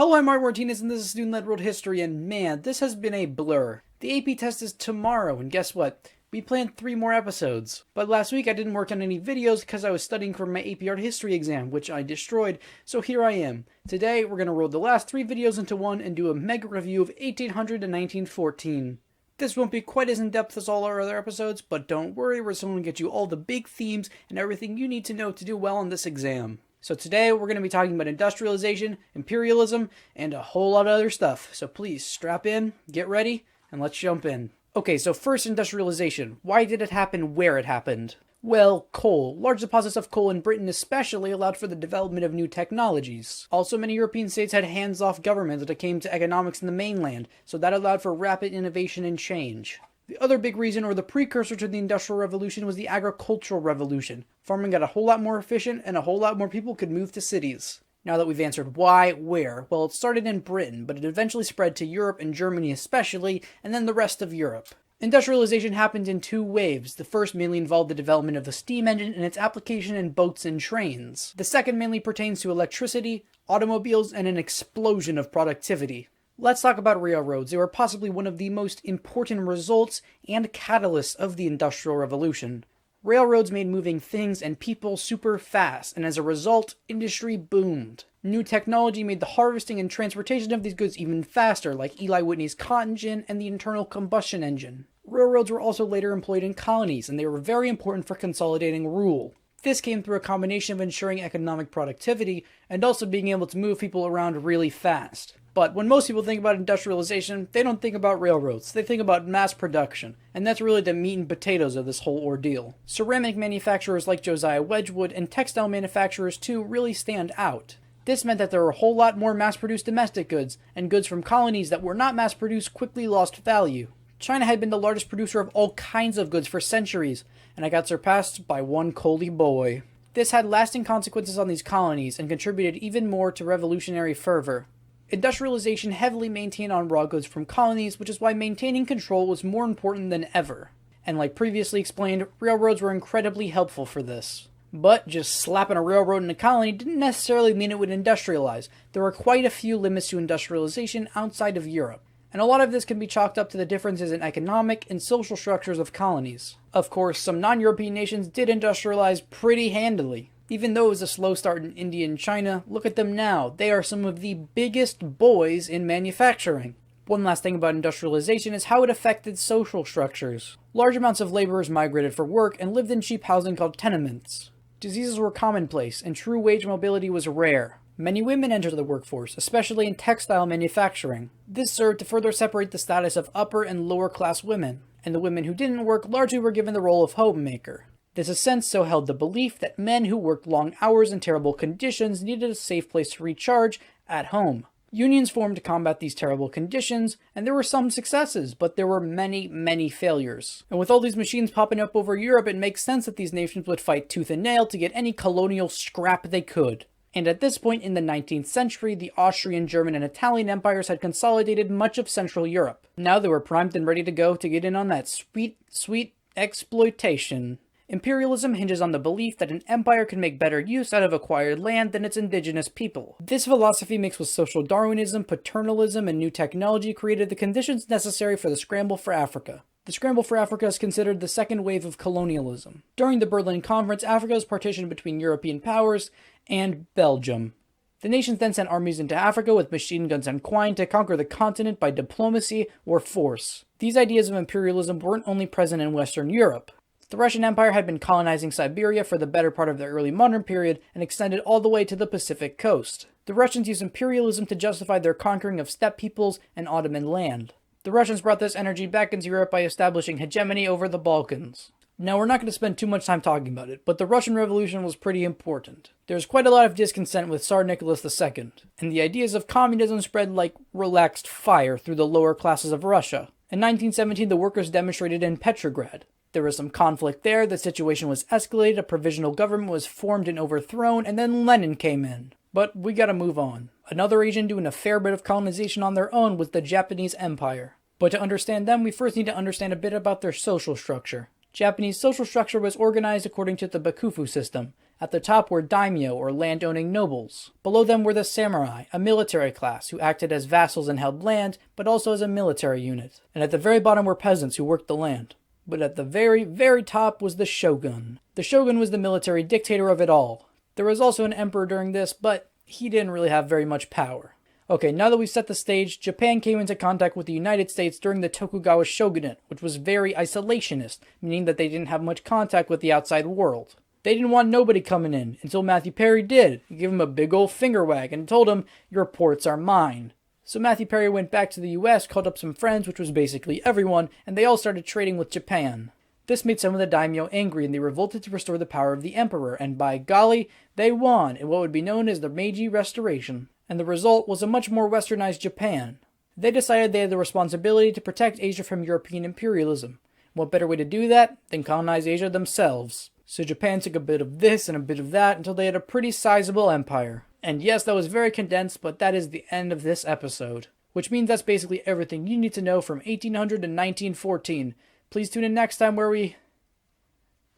Hello, I'm Mark Martinez, and this is Student-Led World History, and man, this has been a blur. The AP test is tomorrow, and guess what? We planned 3 more episodes. But last week I didn't work on any videos because I was studying for my AP Art History exam, which I destroyed, so here I am. Today, we're going to roll the last 3 videos into one and do a mega review of 1800 to 1914. This won't be quite as in-depth as all our other episodes, but don't worry, we're still going to get you all the big themes and everything you need to know to do well on this exam. So today we're going to be talking about industrialization, imperialism, and a whole lot of other stuff. So please strap in, get ready, and let's jump in. Okay, so first industrialization. Why did it happen where it happened? Well, coal. Large deposits of coal in Britain especially allowed for the development of new technologies. Also, many European states had hands-off government when it came to economics in the mainland, so that allowed for rapid innovation and change. The other big reason, or the precursor to the Industrial Revolution, was the Agricultural Revolution. Farming got a whole lot more efficient, and a whole lot more people could move to cities. Now that we've answered why, where, well, it started in Britain, but it eventually spread to Europe and Germany especially, and then the rest of Europe. Industrialization happened in 2 waves. The first mainly involved the development of the steam engine and its application in boats and trains. The second mainly pertains to electricity, automobiles, and an explosion of productivity. Let's talk about railroads. They were possibly one of the most important results and catalysts of the Industrial Revolution. Railroads made moving things and people super fast, and as a result, industry boomed. New technology made the harvesting and transportation of these goods even faster, like Eli Whitney's cotton gin and the internal combustion engine. Railroads were also later employed in colonies, and they were very important for consolidating rule. This came through a combination of ensuring economic productivity and also being able to move people around really fast. But when most people think about industrialization, they don't think about railroads, they think about mass production, and that's really the meat and potatoes of this whole ordeal. Ceramic manufacturers like Josiah Wedgwood and textile manufacturers too really stand out. This meant that there were a whole lot more mass-produced domestic goods, and goods from colonies that were not mass-produced quickly lost value. China had been the largest producer of all kinds of goods for centuries, and it got surpassed by one coaly boy. This had lasting consequences on these colonies and contributed even more to revolutionary fervor. Industrialization heavily maintained on raw goods from colonies, which is why maintaining control was more important than ever. And like previously explained, railroads were incredibly helpful for this. But just slapping a railroad in a colony didn't necessarily mean it would industrialize. There were quite a few limits to industrialization outside of Europe. And a lot of this can be chalked up to the differences in economic and social structures of colonies. Of course, some non-European nations did industrialize pretty handily. Even though it was a slow start in India and China, look at them now. They are some of the biggest boys in manufacturing. One last thing about industrialization is how it affected social structures. Large amounts of laborers migrated for work and lived in cheap housing called tenements. Diseases were commonplace, and true wage mobility was rare. Many women entered the workforce, especially in textile manufacturing. This served to further separate the status of upper and lower class women, and the women who didn't work largely were given the role of homemaker. This ascent so held the belief that men who worked long hours in terrible conditions needed a safe place to recharge at home. Unions formed to combat these terrible conditions, and there were some successes, but there were many failures. And with all these machines popping up over Europe, it makes sense that these nations would fight tooth and nail to get any colonial scrap they could. And at this point in the 19th century, the Austrian, German, and Italian empires had consolidated much of Central Europe. Now they were primed and ready to go to get in on that sweet exploitation. Imperialism hinges on the belief that an empire can make better use out of acquired land than its indigenous people. This philosophy mixed with social Darwinism, paternalism, and new technology created the conditions necessary for the scramble for Africa. The scramble for Africa is considered the second wave of colonialism. During the Berlin Conference, Africa was partitioned between European powers and Belgium. The nations then sent armies into Africa with machine guns and quine to conquer the continent by diplomacy or force. These ideas of imperialism weren't only present in Western Europe. The Russian Empire had been colonizing Siberia for the better part of the early modern period and extended all the way to the Pacific coast. The Russians used imperialism to justify their conquering of steppe peoples and Ottoman land. The Russians brought this energy back into Europe by establishing hegemony over the Balkans. Now, we're not going to spend too much time talking about it, but the Russian Revolution was pretty important. There was quite a lot of discontent with Tsar Nicholas II, and the ideas of communism spread like relaxed fire through the lower classes of Russia. In 1917, the workers demonstrated in Petrograd. There was some conflict there, the situation was escalated, a provisional government was formed and overthrown, and then Lenin came in. But we gotta move on. Another region doing a fair bit of colonization on their own was the Japanese Empire. But to understand them, we first need to understand a bit about their social structure. Japanese social structure was organized according to the Bakufu system, At the top were daimyo, or land-owning nobles. Below them were the samurai, a military class who acted as vassals and held land, but also as a military unit. And at the very bottom were peasants who worked the land. But at the very, very top was the shogun. The shogun was the military dictator of it all. There was also an emperor during this, but he didn't really have very much power. Okay, now that we've set the stage, Japan came into contact with the United States during the Tokugawa Shogunate, which was very isolationist, meaning that they didn't have much contact with the outside world. They didn't want nobody coming in, until Matthew Perry did. He gave him a big old finger wag and told him, "Your ports are mine." So Matthew Perry went back to the US, called up some friends, which was basically everyone, and they all started trading with Japan. This made some of the daimyo angry, and they revolted to restore the power of the emperor, and by golly, they won in what would be known as the Meiji Restoration. And the result was a much more westernized Japan. They decided they had the responsibility to protect Asia from European imperialism. What better way to do that than colonize Asia themselves? So Japan took a bit of this and a bit of that until they had a pretty sizable empire. And yes, that was very condensed, but that is the end of this episode. Which means that's basically everything you need to know from 1800 to 1914. Please tune in next time where we...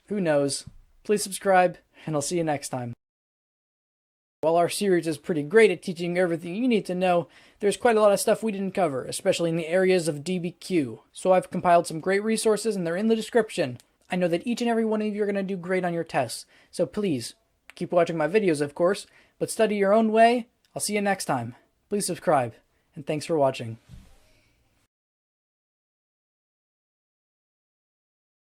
who knows? Please subscribe, and I'll see you next time. While our series is pretty great at teaching you everything you need to know, there's quite a lot of stuff we didn't cover, especially in the areas of DBQ. So I've compiled some great resources, and they're in the description. I know that each and every one of you are going to do great on your tests, so please, keep watching my videos of course, but study your own way. I'll see you next time. Please subscribe, and thanks for watching.